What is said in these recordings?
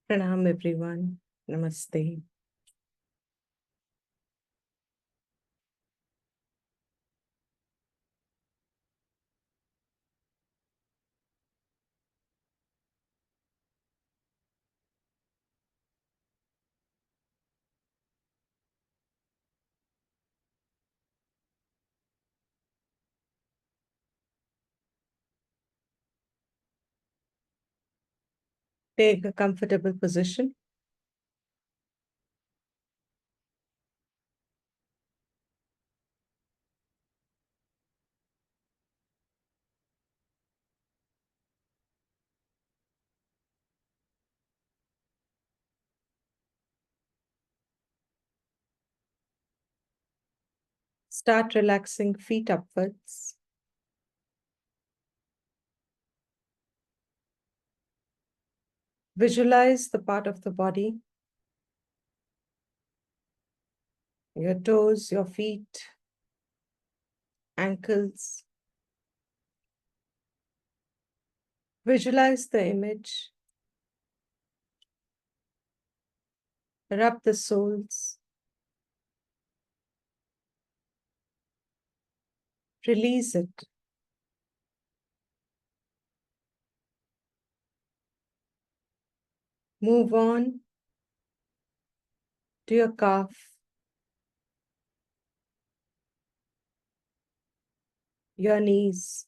Pranam everyone. Namaste. Take a comfortable position. Start relaxing feet upwards. Visualize the part of the body, your toes, your feet, ankles. Visualize the image. Rub the soles. Release it. Move on to your calf, your knees,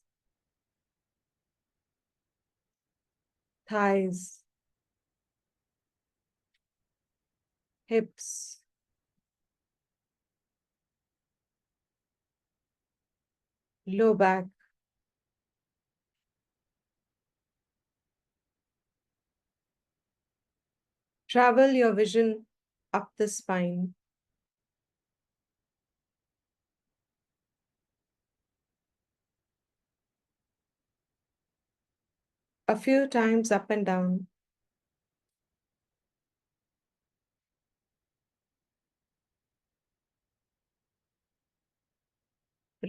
thighs, hips, low back. Travel your vision up the spine. A few times up and down.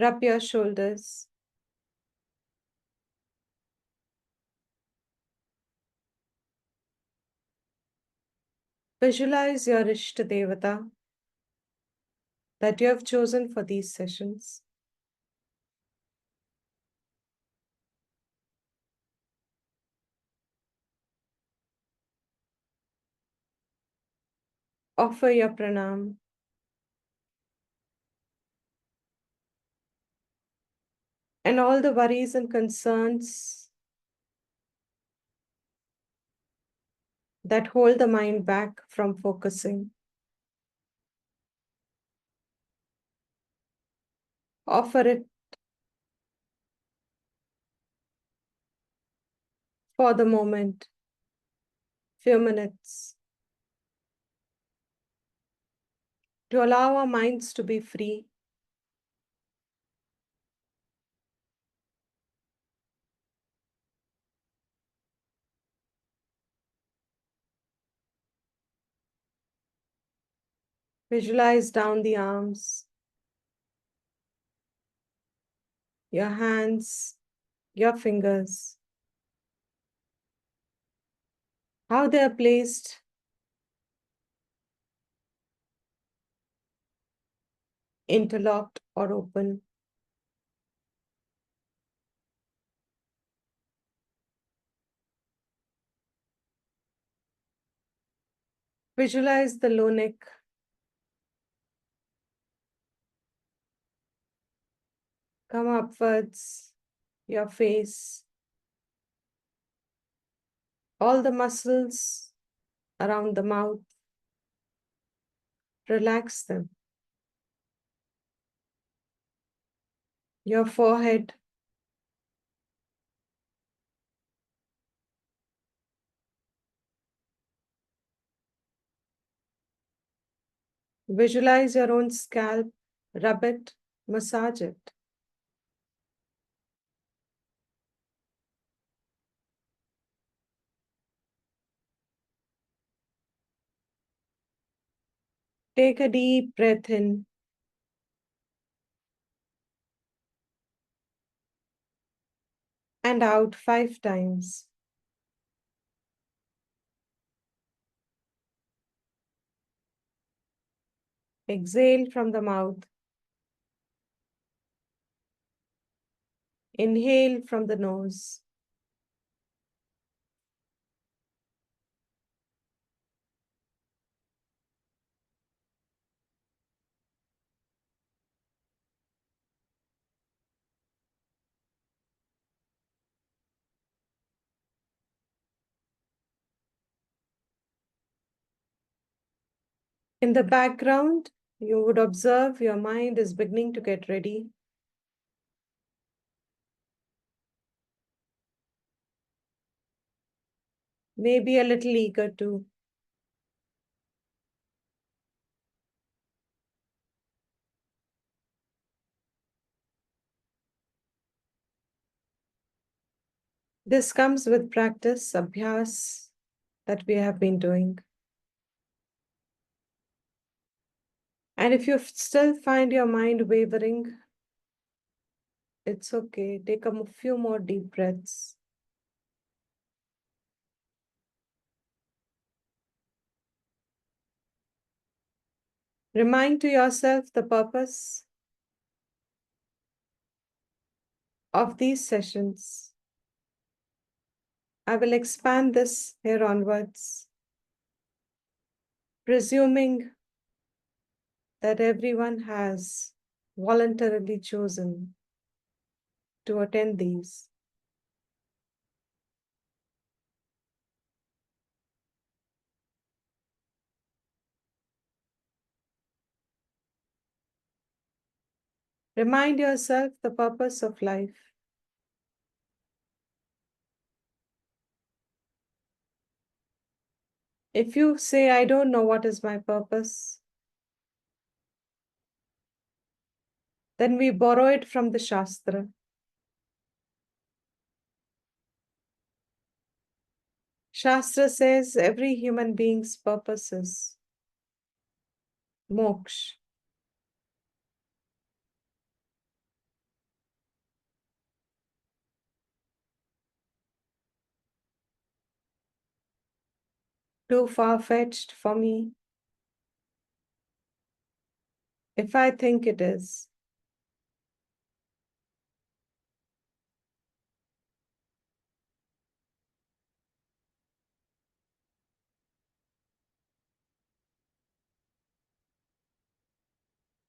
Rub your shoulders. Visualize your Ishta Devata that you have chosen for these sessions. Offer your pranam. And all the worries and concerns that hold the mind back from focusing. Offer it for the moment, few minutes, to allow our minds to be free. Visualize down the arms, your hands, your fingers, how they are placed interlocked or open. Visualize the low neck, come upwards, your face, all the muscles around the mouth. Relax them. Your forehead, visualize your own scalp, rub it, massage it. Take a deep breath in and out 5 times. Exhale from the mouth. Inhale from the nose. In the background, you would observe your mind is beginning to get ready. Maybe a little eager too. This comes with practice, abhyas, that we have been doing. And if you still find your mind wavering, it's okay. Take a few more deep breaths. Remind to yourself the purpose of these sessions. I will expand this here onwards, presuming that everyone has voluntarily chosen to attend these. Remind yourself the purpose of life. If you say, I don't know what is my purpose, then we borrow it from the Shastra. Shastra says every human being's purpose is moksha. Too far-fetched for me, if I think it is.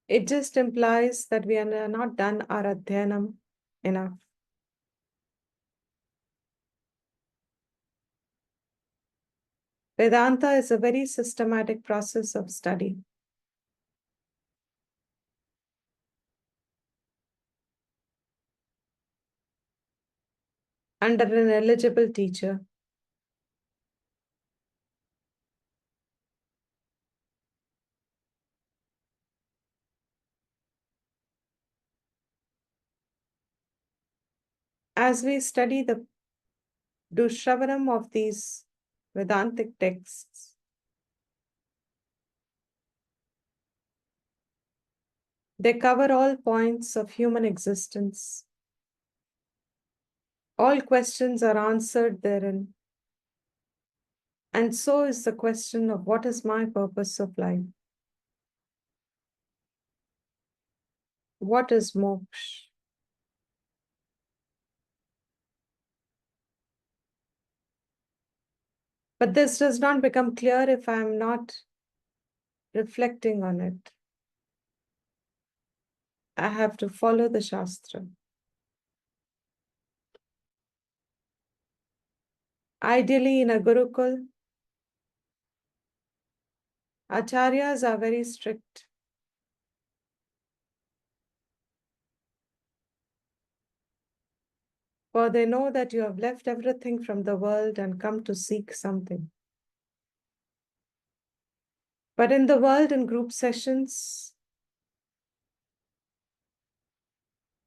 It just implies that we are not done our adhyanam enough. Vedanta is a very systematic process of study. Under an eligible teacher. As we study the Dushravanam of these Vedantic texts, they cover all points of human existence. All questions are answered therein. And so is the question of what is my purpose of life? What is moksha? But this does not become clear if I am not reflecting on it. I have to follow the Shastra. Ideally, in a Gurukul, Acharyas are very strict. For they know that you have left everything from the world and come to seek something. But in the world, in group sessions,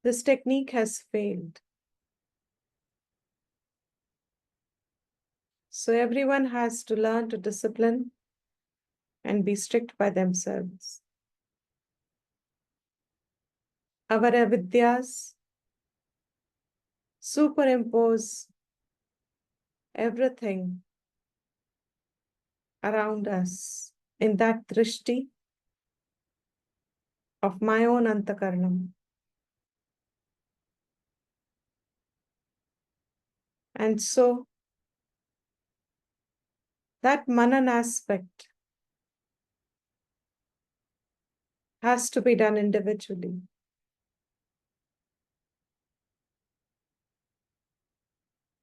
this technique has failed. So everyone has to learn to discipline and be strict by themselves. Our avidyas superimpose everything around us in that drishti of my own antakaranam. And so that manan aspect has to be done individually.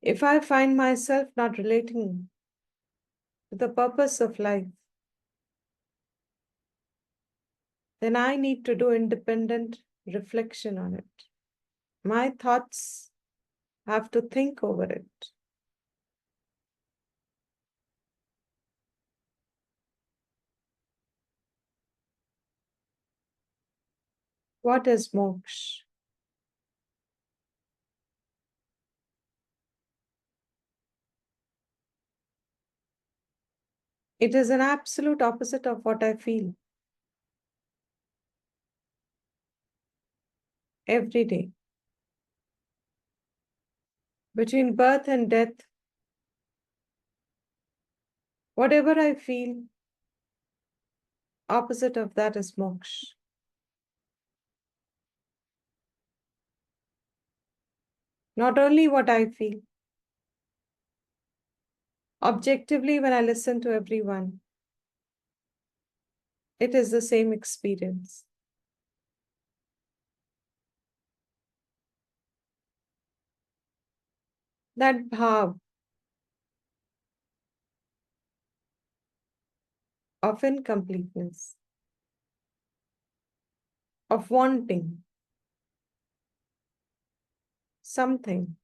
If I find myself not relating to the purpose of life, then I need to do independent reflection on it. My thoughts have to think over it. What is moksha? It is an absolute opposite of what I feel every day. Between birth and death, whatever I feel, opposite of that is moksha. Not only what I feel, objectively, when I listen to everyone, it is the same experience. That bhav of incompleteness, of wanting something,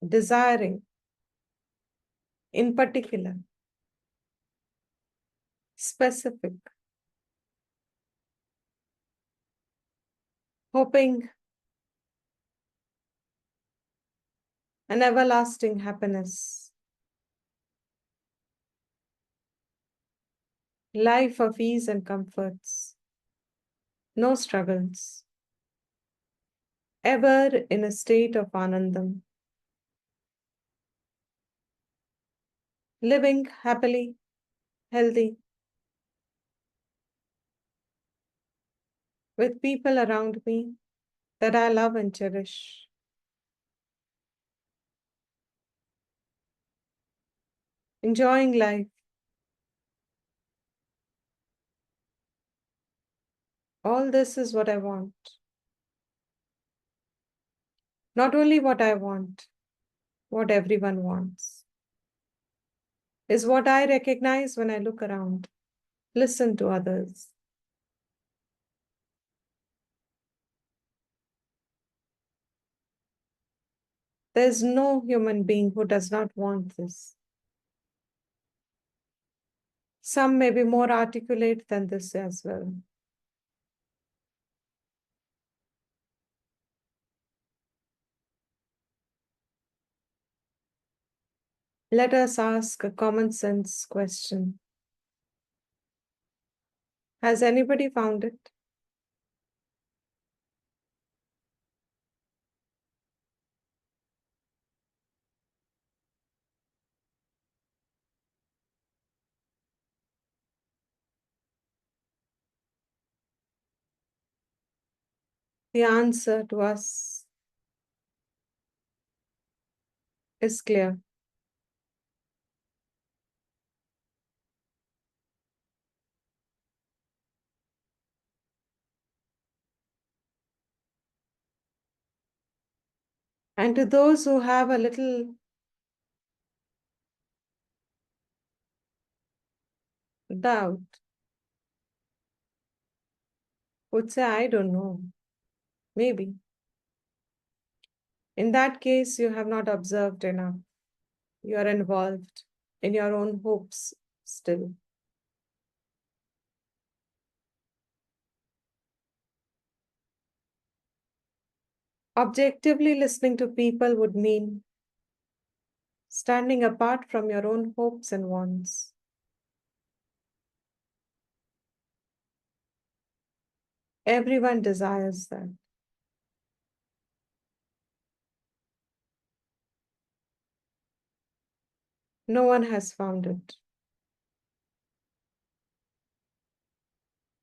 desiring in particular, specific, hoping an everlasting happiness, life of ease and comforts, no struggles, ever in a state of anandam, living happily, healthy, with people around me that I love and cherish. Enjoying life. All this is what I want. Not only what I want, what everyone wants, is what I recognize when I look around, listen to others. There's no human being who does not want this. Some may be more articulate than this as well. Let us ask a common sense question. Has anybody found it? The answer to us is clear. And to those who have a little doubt, would say, I don't know, maybe. In that case, you have not observed enough. You are involved in your own hopes still. Objectively listening to people would mean standing apart from your own hopes and wants. Everyone desires that. No one has found it.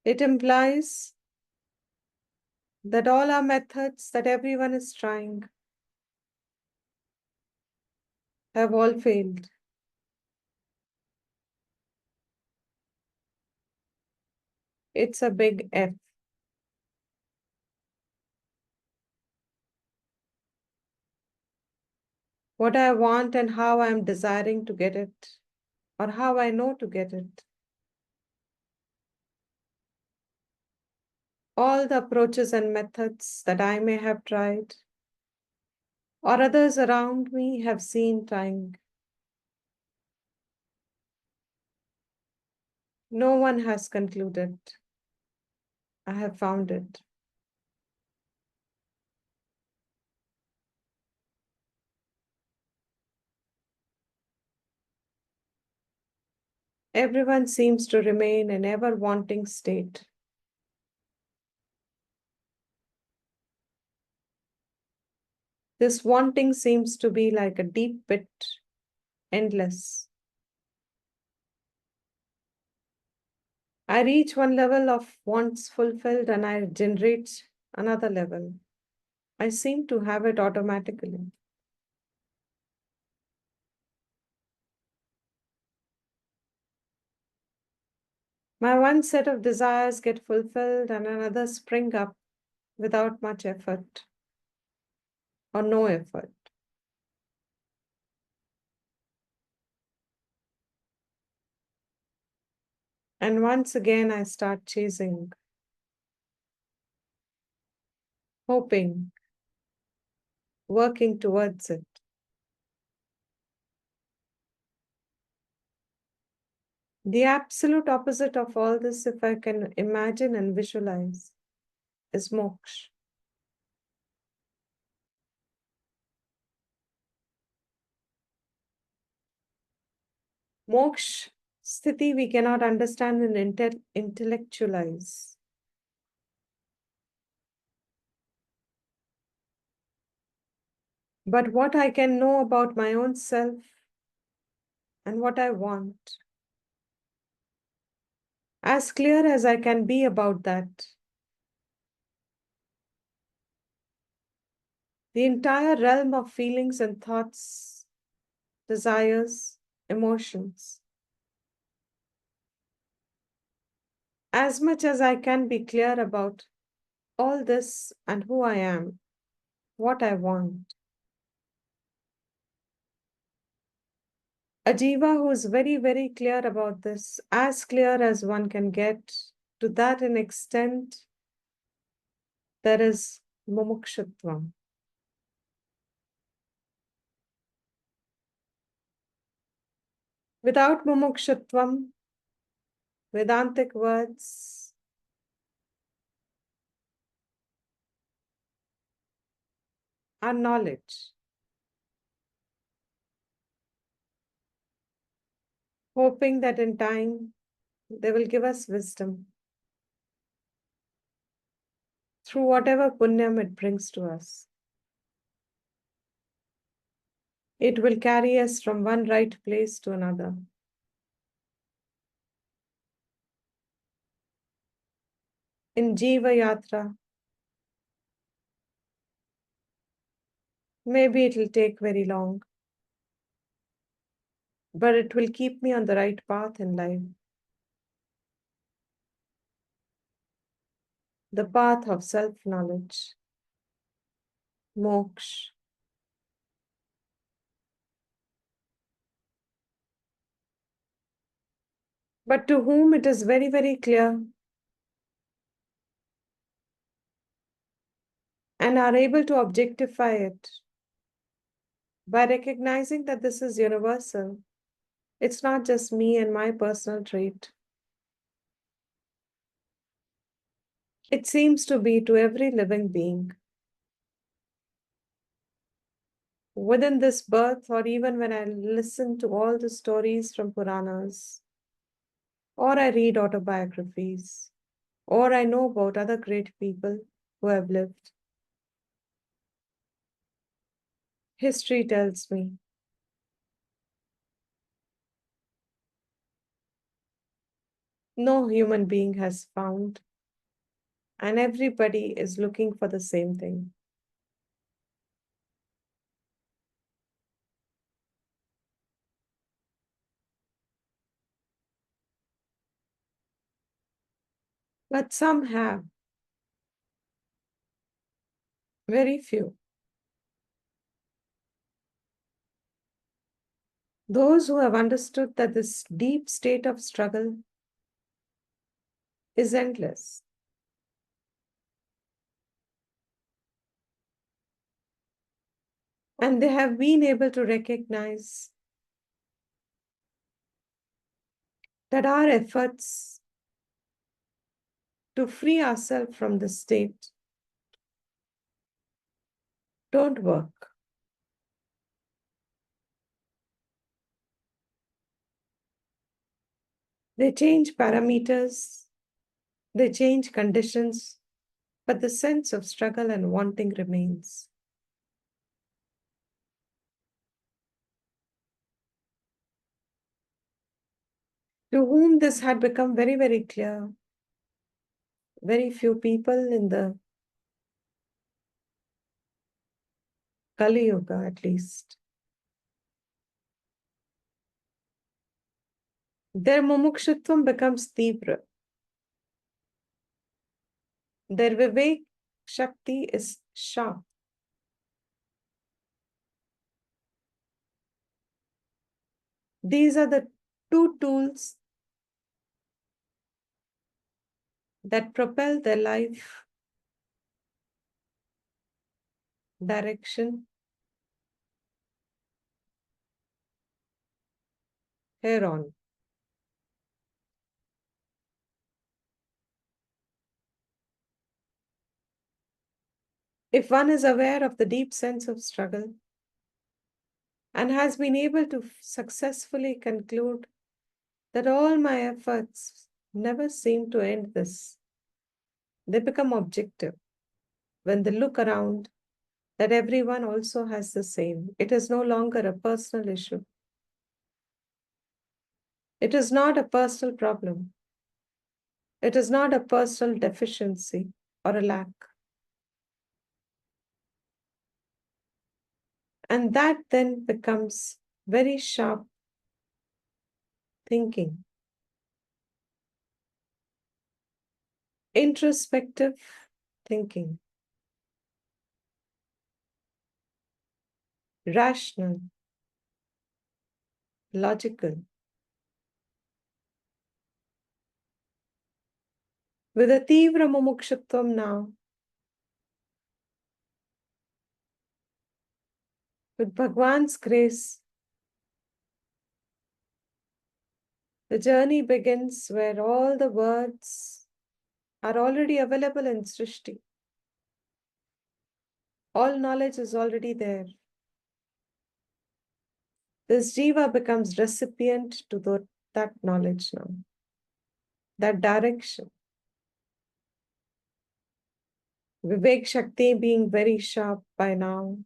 It implies that all our methods that everyone is trying have all failed. It's a big F. What I want and how I am desiring to get it, or how I know to get it. All the approaches and methods that I may have tried, or others around me have seen trying. No one has concluded. I have found it. Everyone seems to remain in ever wanting state. This wanting seems to be like a deep pit, endless. I reach one level of wants fulfilled and I generate another level. I seem to have it automatically. My one set of desires get fulfilled and another spring up without much effort or no effort. And once again, I start chasing, hoping, working towards it. The absolute opposite of all this, if I can imagine and visualize, is moksha. Moksha sthiti we cannot understand and intellectualize. But what I can know about my own self and what I want, as clear as I can be about that, the entire realm of feelings and thoughts, desires, emotions, as much as I can be clear about all this and who I am, what I want. A jiva who is very, very clear about this, as clear as one can get, to that an extent, there is mumukshutvam. Without mumukshutvam, Vedantic words are knowledge, hoping that in time they will give us wisdom through whatever punyam it brings to us. It will carry us from one right place to another. In Jiva Yatra, maybe it will take very long, but it will keep me on the right path in life. The path of self-knowledge, moksha. But to whom it is very, very clear and are able to objectify it by recognizing that this is universal. It's not just me and my personal trait. It seems to be to every living being. Within this birth, or even when I listen to all the stories from Puranas, or I read autobiographies, or I know about other great people who have lived, history tells me no human being has found, and everybody is looking for the same thing. But some have, very few. Those who have understood that this deep state of struggle is endless. And they have been able to recognize that our efforts to free ourselves from the state don't work. They change parameters, they change conditions, but the sense of struggle and wanting remains. To whom this had become very, very clear, very few people in the Kali Yuga at least, their mumukshutvam becomes tibra. Their vivek shakti is sharp. These are the two tools that propel their life direction here on. If one is aware of the deep sense of struggle and has been able to successfully conclude that all my efforts never seem to end this, they become objective when they look around that everyone also has the same. It is no longer a personal issue. It is not a personal problem. It is not a personal deficiency or a lack. And that then becomes very sharp thinking, introspective thinking, rational, logical, with a Tivra Mumukshutvam now, with Bhagwan's grace, the journey begins where all the words are already available in Srishti. All knowledge is already there. This Jiva becomes recipient to that knowledge now, that direction. Vivek Shakti being very sharp by now.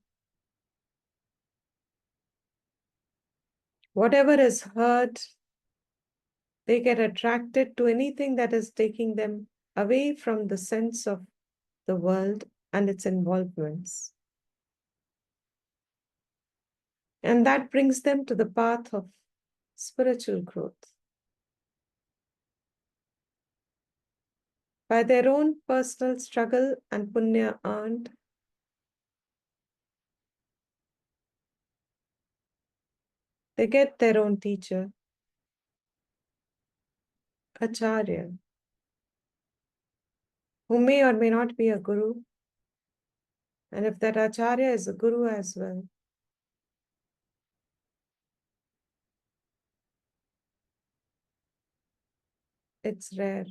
Whatever is heard, they get attracted to anything that is taking them away from the sense of the world and its involvements. And that brings them to the path of spiritual growth. By their own personal struggle and punya earned, they get their own teacher, acharya, who may or may not be a guru. And if that acharya is a guru as well, it's rare.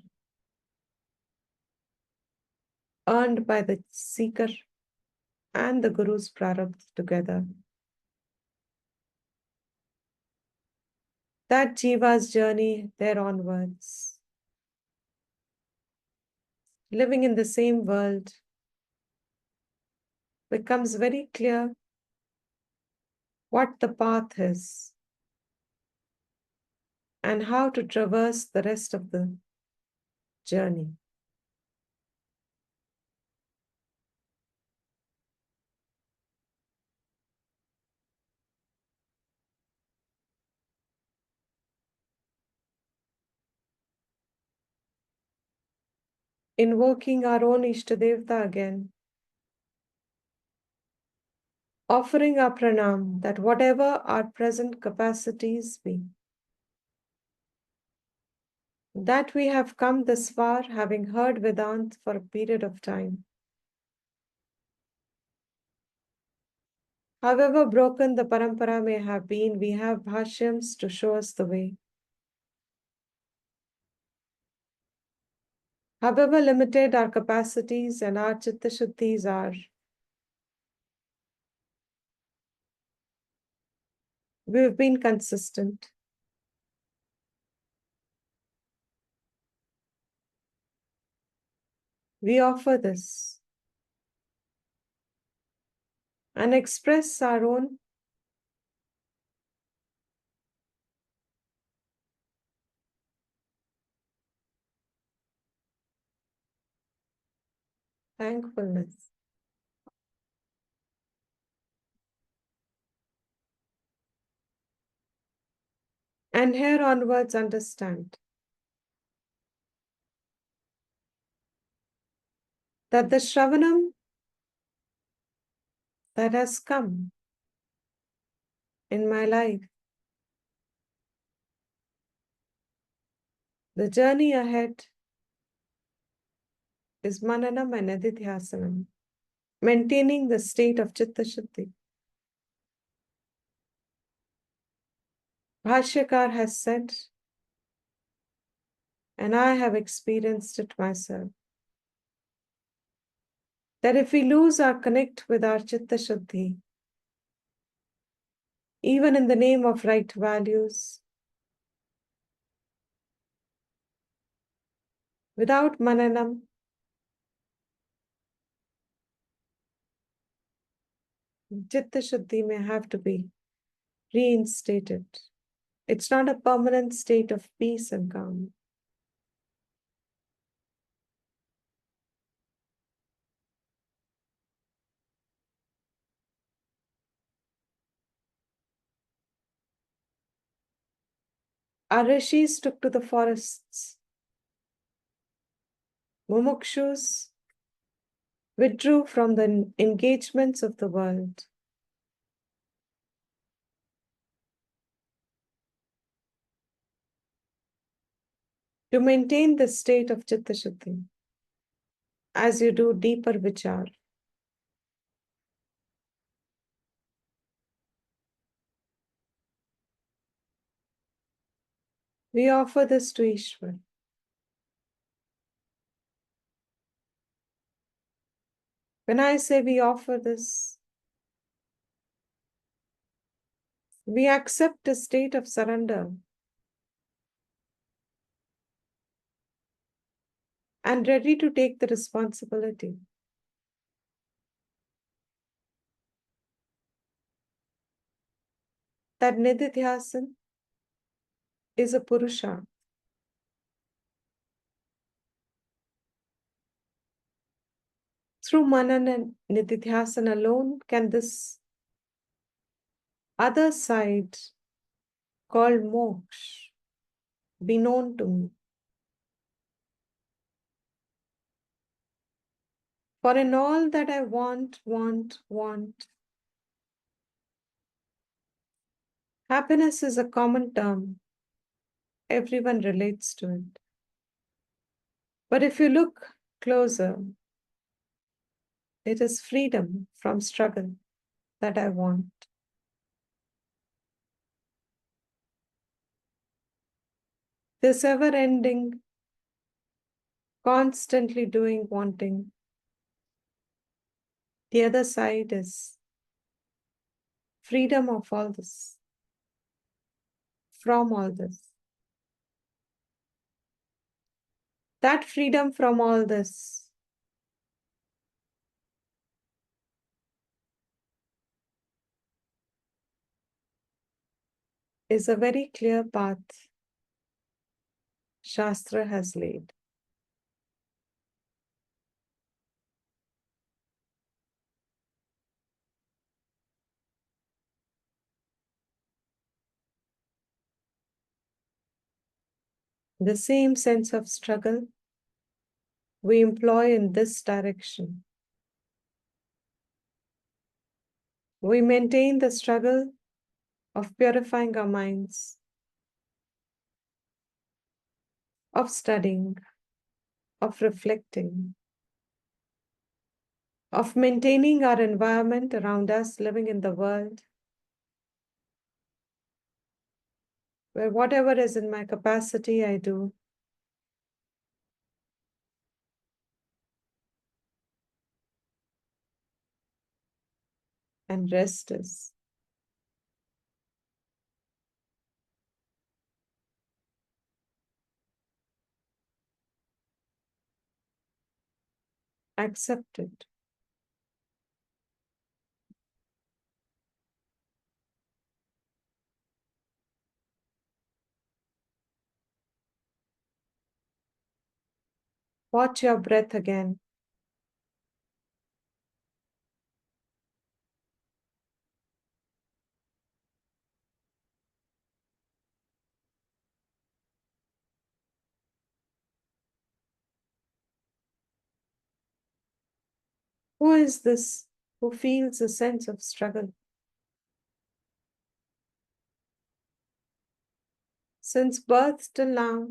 Earned by the seeker and the guru's prarabdha together. That jiva's journey there onwards, living in the same world, becomes very clear what the path is and how to traverse the rest of the journey. Invoking our own Ishtadevta again, offering our pranam that whatever our present capacities be, that we have come this far having heard Vedanta for a period of time. However broken the parampara may have been, we have bhashyams to show us the way. However limited our capacities and our chitta shuddhis are, we've been consistent. We offer this and express our own thankfulness. And here onwards understand that the Shravanam that has come in my life, the journey ahead is Mananam and Adityasanam, maintaining the state of Chitta Shuddhi. Bhashyakar has said, and I have experienced it myself, that if we lose our connect with our Chitta Shuddhi, even in the name of right values, without Mananam, Chitta Shuddhi may have to be reinstated. It's not a permanent state of peace and calm. Our rishis took to the forests. Mumukshus withdrew from the engagements of the world. To maintain the state of Chitta Shuddhi, as you do deeper vichar, we offer this to Ishwar. When I say we offer this, we accept a state of surrender and ready to take the responsibility. That Nididhyasan is a Purusha. Through Manan and Nididhyasan alone can this other side called moksha be known to me. For in all that I want, happiness is a common term. Everyone relates to it. But if you look closer, it is freedom from struggle that I want. This ever-ending, constantly doing, wanting. The other side is freedom of all this, from all this. That freedom from all this is a very clear path Shastra has laid. The same sense of struggle we employ in this direction. We maintain the struggle of purifying our minds, of studying, of reflecting, of maintaining our environment around us, living in the world, where whatever is in my capacity, I do. And rest is. Accepted. Watch your breath again. Who is this who feels a sense of struggle? Since birth till now,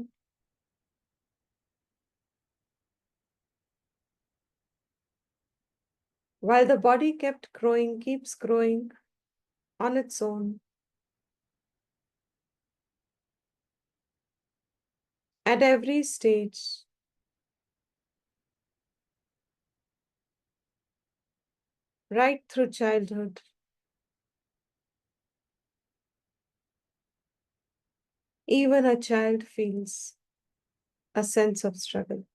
while the body kept growing, keeps growing on its own, at every stage, right through childhood, even a child feels a sense of struggle.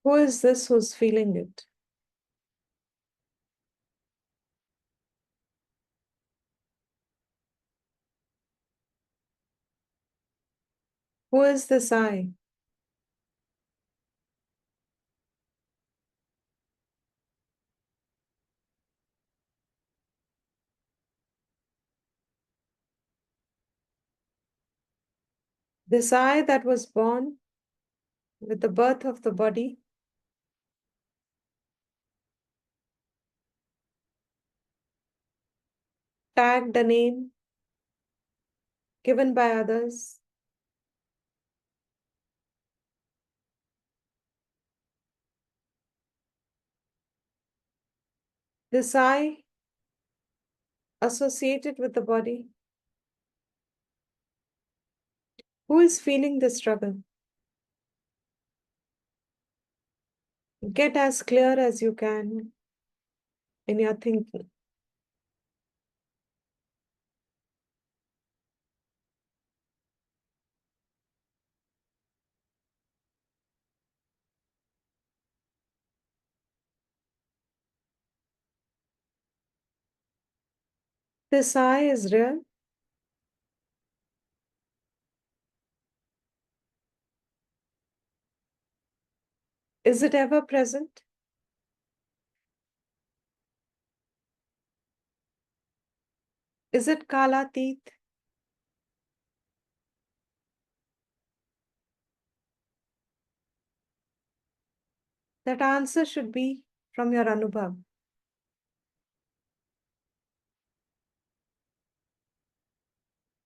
Who is this who's feeling it? Who is this I? This I that was born with the birth of the body, tagged a name given by others, this I associated with the body, who is feeling the struggle? Get as clear as you can in your thinking. This I is real. Is it ever present? Is it Kalatit? That answer should be from your Anubhav.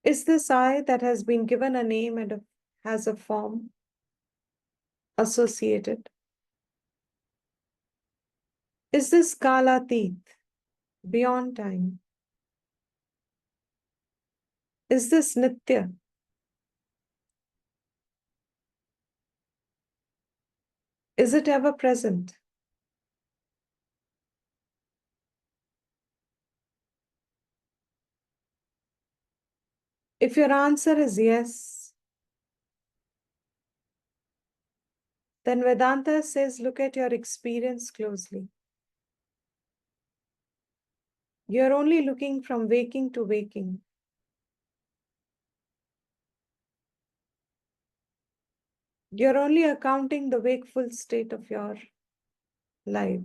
Is this I that has been given a name and has a form associated? Is this Kalatit, beyond time? Is this Nitya? Is it ever present? If your answer is yes, then Vedanta says look at your experience closely. You're only looking from waking to waking. You're only accounting the wakeful state of your life.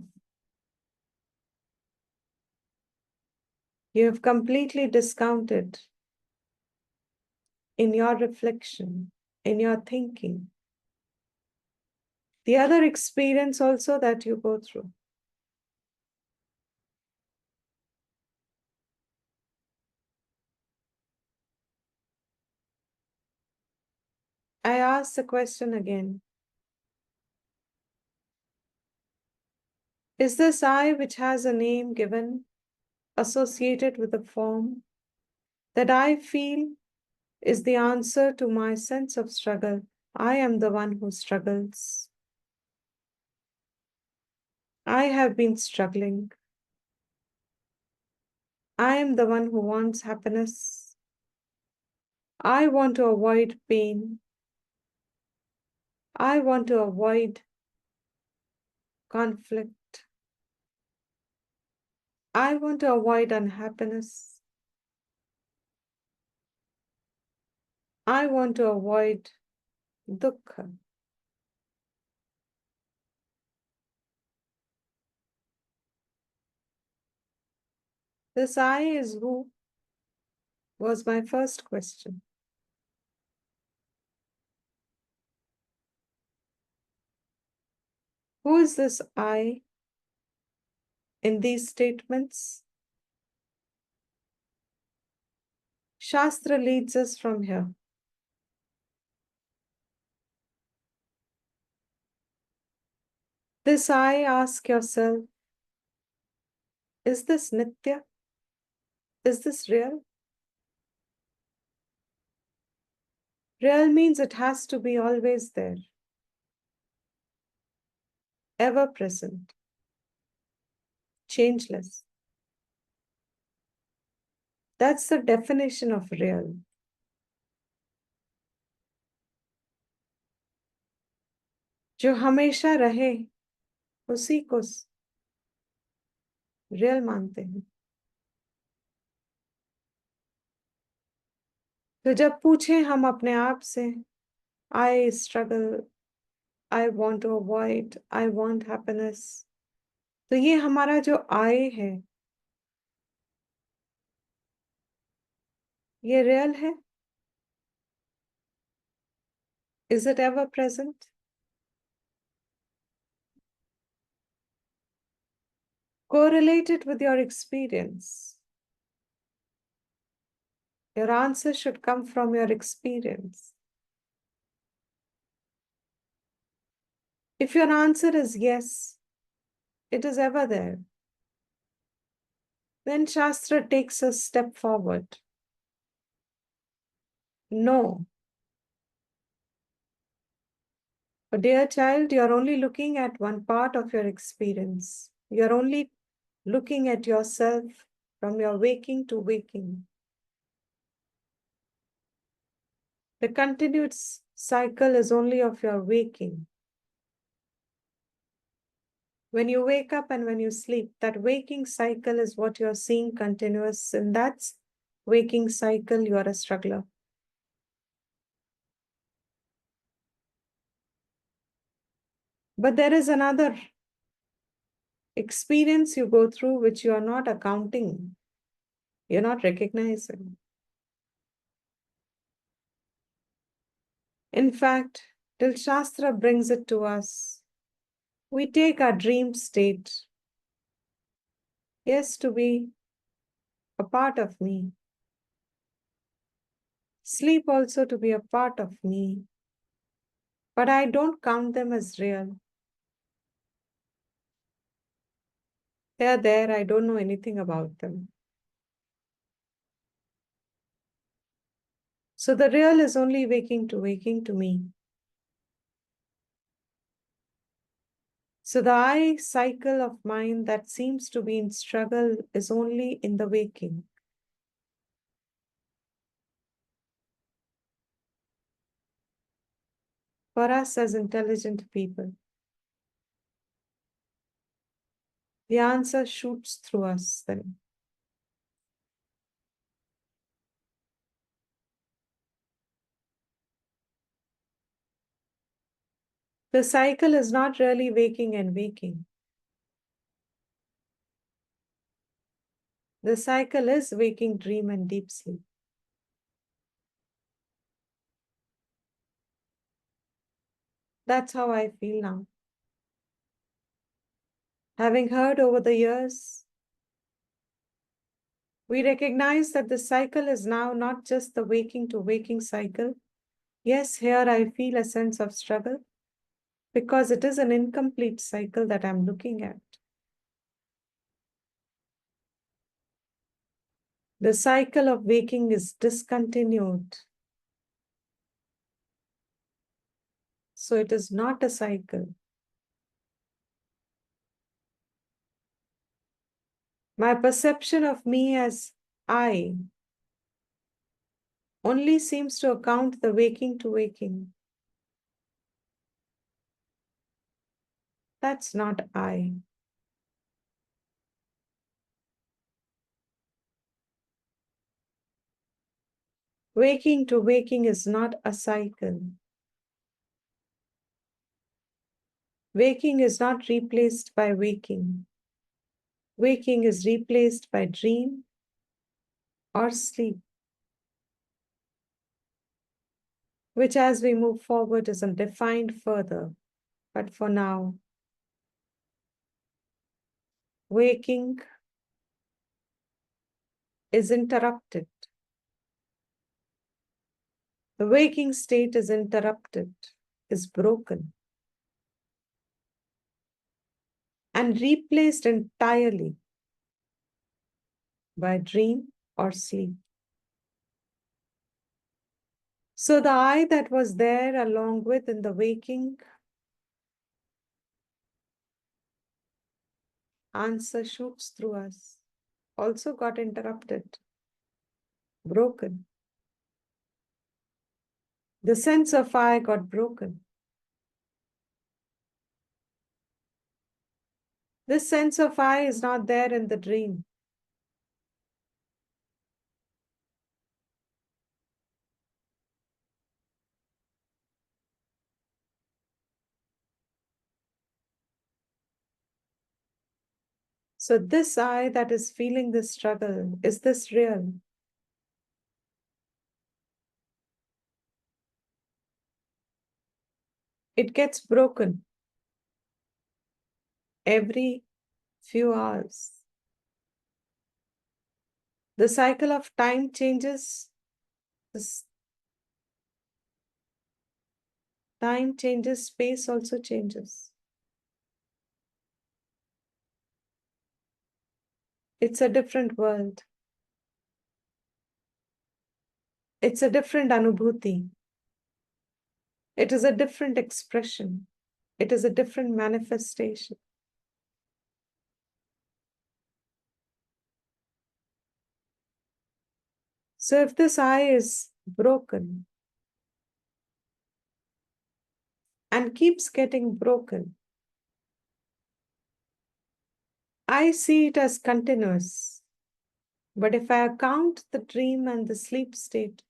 You have completely discounted in your reflection, in your thinking, the other experience also that you go through. I ask the question again. Is this I, which has a name given, associated with a form, that I feel is the answer to my sense of struggle? I am the one who struggles. I have been struggling. I am the one who wants happiness. I want to avoid pain. I want to avoid conflict. I want to avoid unhappiness. I want to avoid dukkha. This I is who was my first question. Who is this I in these statements? Shastra leads us from here. This I, ask yourself, is this Nitya? Is this real? Real means it has to be always there, ever present, changeless. That's the definition of real. जो हमेशा रहे उसी को real मानते हैं. तो जब पूछें हम अपने आप से, I struggle, I want to avoid, I want happiness, तो ये हमारा जो I है, ये रियल है? Is it ever present? Correlate it with your experience. Your answer should come from your experience. If your answer is yes, it is ever there, then Shastra takes a step forward. No. But dear child, you're only looking at one part of your experience. You're only looking at yourself from your waking to waking. The continued cycle is only of your waking. When you wake up and when you sleep, that waking cycle is what you're seeing continuous. In that waking cycle, you are a struggler. But there is another experience you go through which you are not accounting. You're not recognizing. In fact, till Shastra brings it to us, we take our dream state, yes, to be a part of me. Sleep also to be a part of me. But I don't count them as real. They are there, I don't know anything about them. So the real is only waking to me. So the I cycle of mind that seems to be in struggle is only in the waking. For us as intelligent people, the answer shoots through us then. The cycle is not really waking and waking. The cycle is waking, dream, and deep sleep. That's how I feel now. Having heard over the years, we recognize that the cycle is now not just the waking to waking cycle. Yes, here I feel a sense of struggle because it is an incomplete cycle that I'm looking at. The cycle of waking is discontinued. So it is not a cycle. My perception of me as I only seems to account the waking to waking. That's not I. Waking to waking is not a cycle. Waking is not replaced by waking. Waking is replaced by dream or sleep, which as we move forward is undefined further. But for now, waking is interrupted. The waking state is interrupted, is broken, and replaced entirely by dream or sleep. So the I that was there along with in the waking answer shoots through us also got interrupted, broken. The sense of I got broken. This sense of I is not there in the dream. So this I that is feeling this struggle, is this real? It gets broken every few hours. The cycle of time changes. This time changes, space also changes. It's a different world. It's a different anubhuti. It is a different expression. It is a different manifestation. So if this I is broken and keeps getting broken, I see it as continuous. But if I account the dream and the sleep state,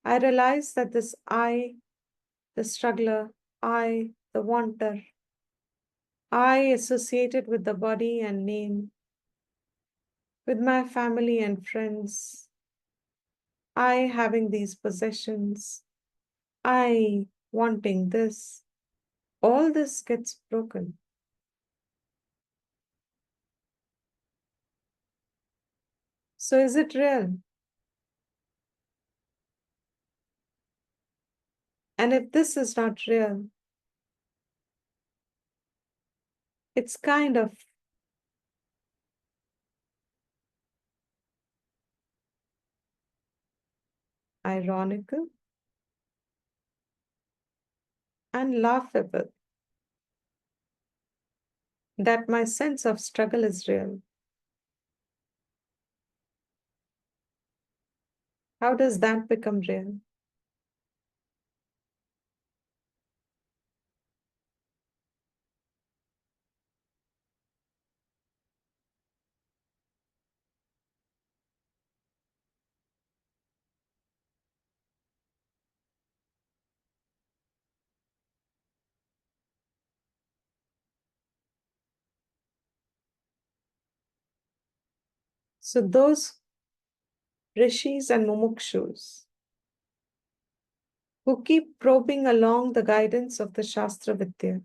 I realize that this I, the struggler, I, the wanter, I associated with the body and name, with my family and friends, I having these possessions, I wanting this, all this gets broken. So is it real? And if this is not real, it's kind of ironical and laughable that my sense of struggle is real. How does that become real? So those rishis and mumukshus who keep probing along the guidance of the Shastra Vidya,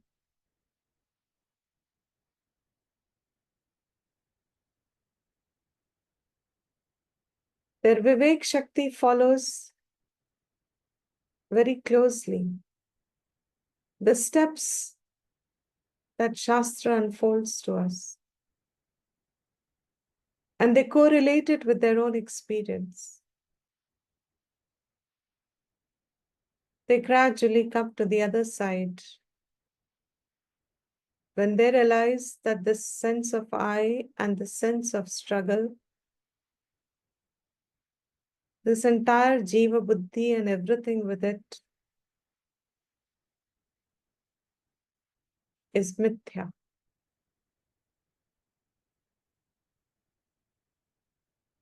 their Vivek Shakti follows very closely the steps that Shastra unfolds to us. And they correlate it with their own experience. They gradually come to the other side when they realize that this sense of I and the sense of struggle, this entire Jiva Buddhi and everything with it, is mithya.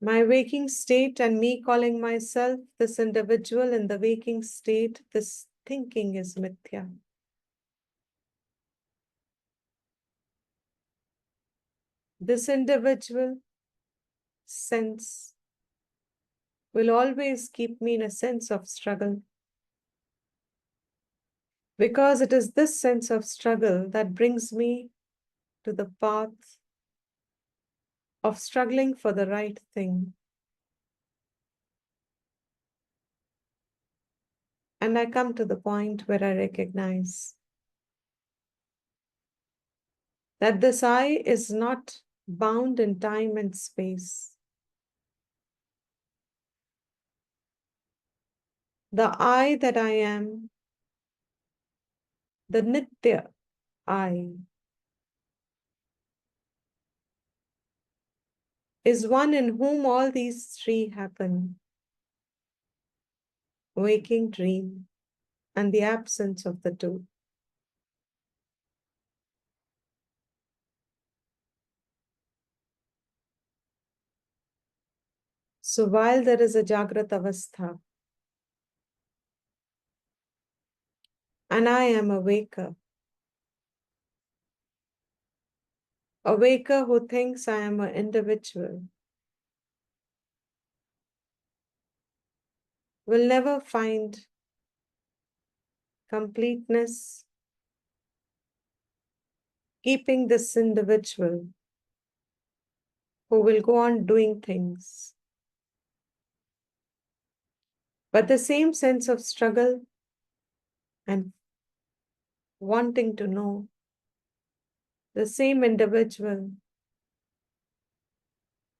My waking state and me calling myself this individual in the waking state, this thinking is mithya. This individual sense will always keep me in a sense of struggle. Because it is this sense of struggle that brings me to the path of struggling for the right thing. And I come to the point where I recognize that this I is not bound in time and space. The I that I am, the Nitya I, is one in whom all these three happen: waking, dream, and the absence of the two. So while there is a Jagrat Avastha, and I am a waker who thinks I am an individual, will never find completeness keeping this individual who will go on doing things. But the same sense of struggle and wanting to know, the same individual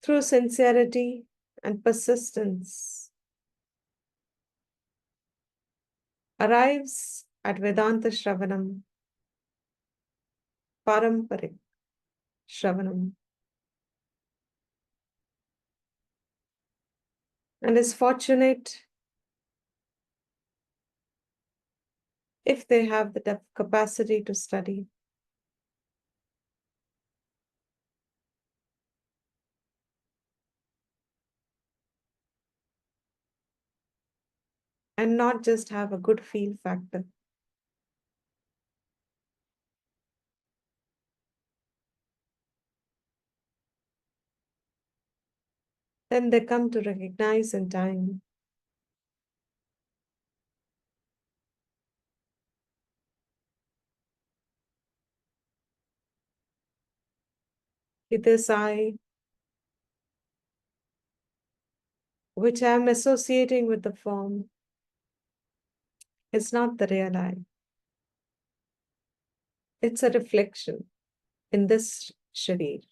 through sincerity and persistence arrives at Vedanta Shravanam, Paramparik Shravanam, and is fortunate if they have the capacity to study. And not just have a good feel factor. Then they come to recognize in time this I, which I am associating with the form, is not the real I. It's a reflection in this sharir.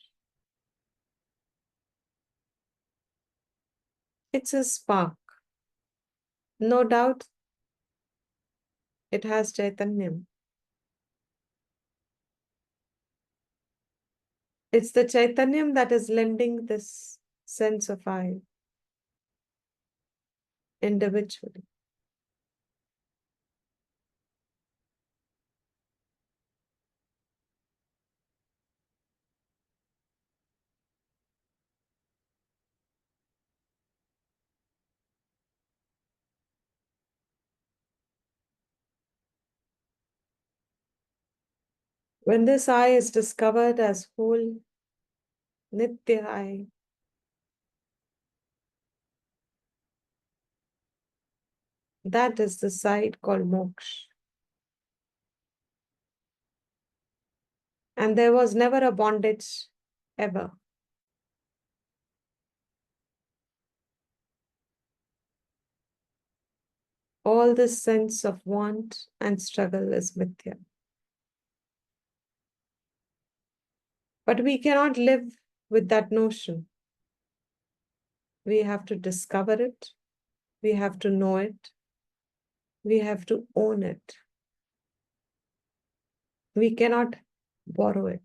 It's a spark. No doubt it has Chaitanyam. It's the Chaitanyam that is lending this sense of I individually. When this I is discovered as whole Nitya I, That is the side called moksha. And there was never a bondage, ever. All this sense of want and struggle is mithya. But we cannot live with that notion. We have to discover it. We have to know it. We have to own it. We cannot borrow it.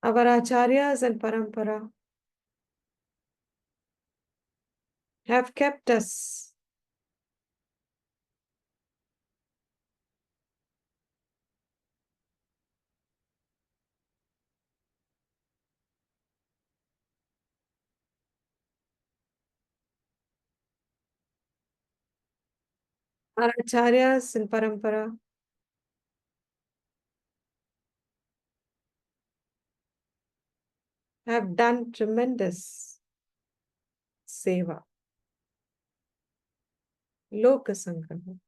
Our acharyas and parampara have kept us our acharyas and parampara have done tremendous seva, lokasangrama,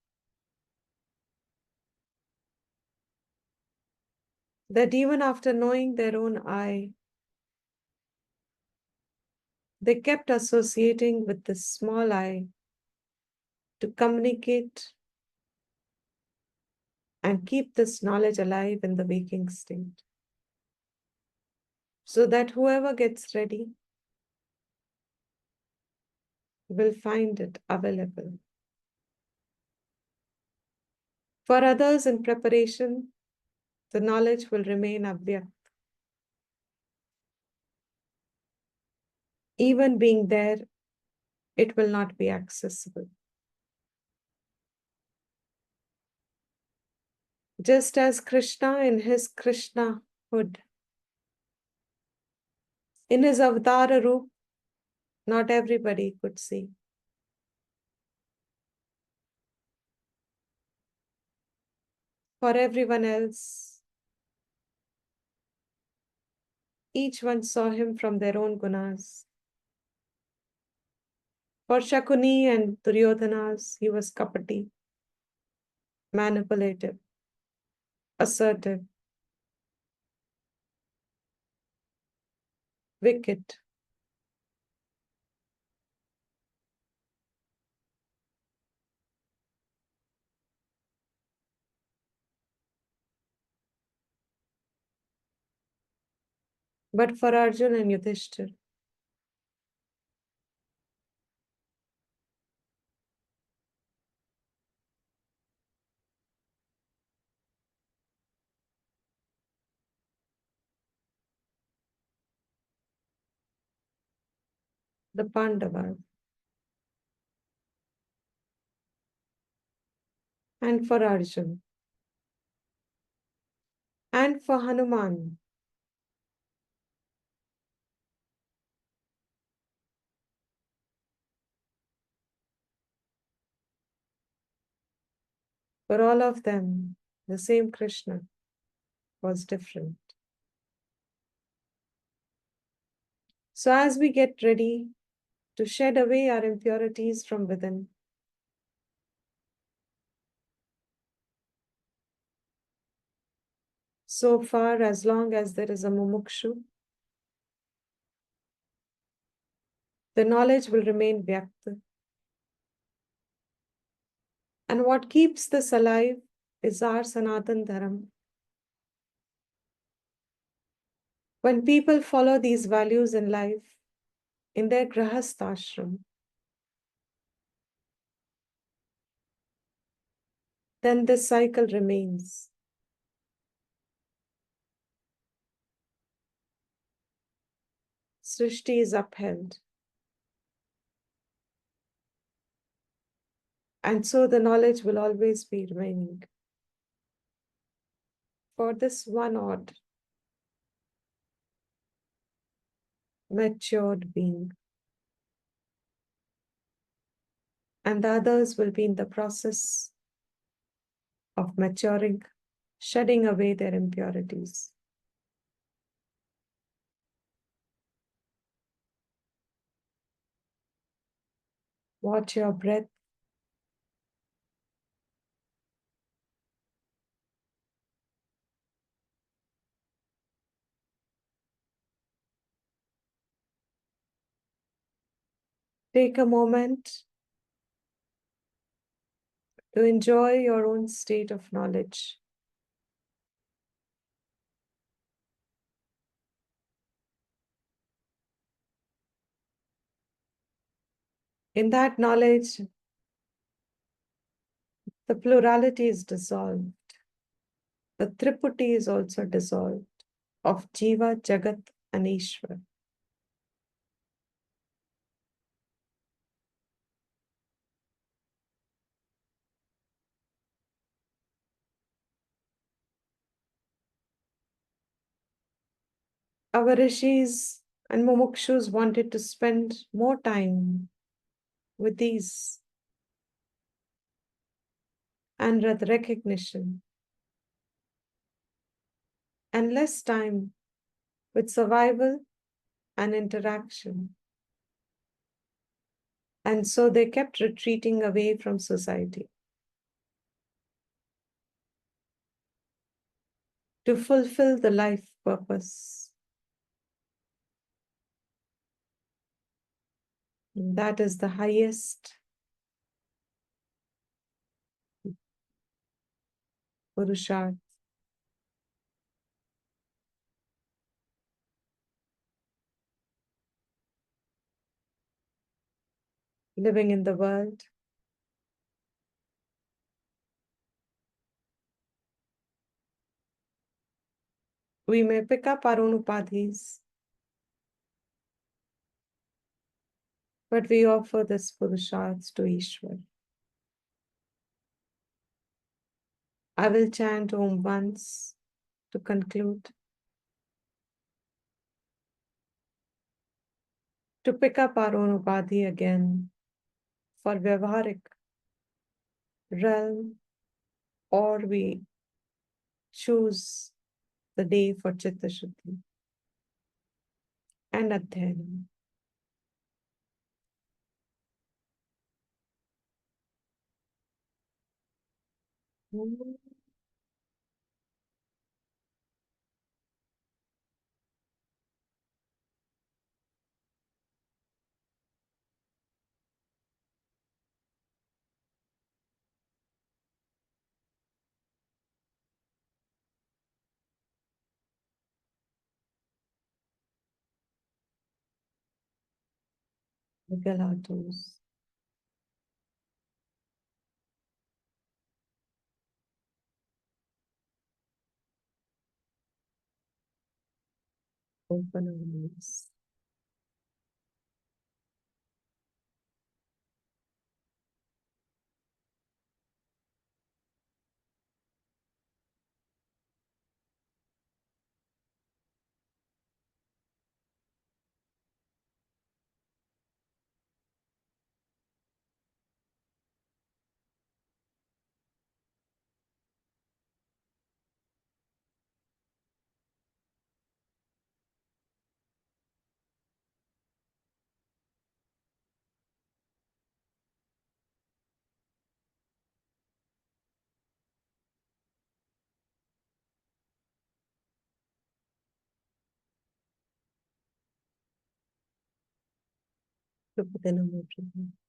that even after knowing their own I, they kept associating with this small I to communicate and keep this knowledge alive in the waking state. So that whoever gets ready will find it available. For others in preparation, the knowledge will remain avyakt. Even being there, it will not be accessible. Just as Krishna in his Krishnahood, in his Avtara Roop, not everybody could see. For everyone else, each one saw him from their own gunas. For Shakuni and Duryodhanas, he was kapati, manipulative, assertive, wicked. But for Arjuna and Yudhishthir, the Pandavas, and for Arjuna, and for Hanuman, for all of them, the same Krishna was different. So as we get ready to shed away our impurities from within, so far as long as there is a mumukshu, the knowledge will remain vyakta. And what keeps this alive is our Sanatan Dharam. When people follow these values in life, in their grahasthashram, then this cycle remains. Srishti is upheld. And so the knowledge will always be remaining. For this one odd, matured being. And the others will be in the process of maturing, shedding away their impurities. Watch your breath. Take a moment to enjoy your own state of knowledge. In that knowledge, the plurality is dissolved. The Triputi is also dissolved of Jiva, Jagat, and Ishwar. Our rishis and mumukshus wanted to spend more time with these and with recognition, and less time with survival and interaction. And so they kept retreating away from society to fulfill the life purpose. And that is the highest Purusharth. Living in the world, we may pick up our own upadhis, but we offer this Purusharth to Ishwar. I will chant Om once to conclude. To pick up our own upadhi again for Vyavaharik realm, or we choose the day for Chitta Shuddhi and Adhyayanam. Miguel toes. Open our eyes. Look within a moment.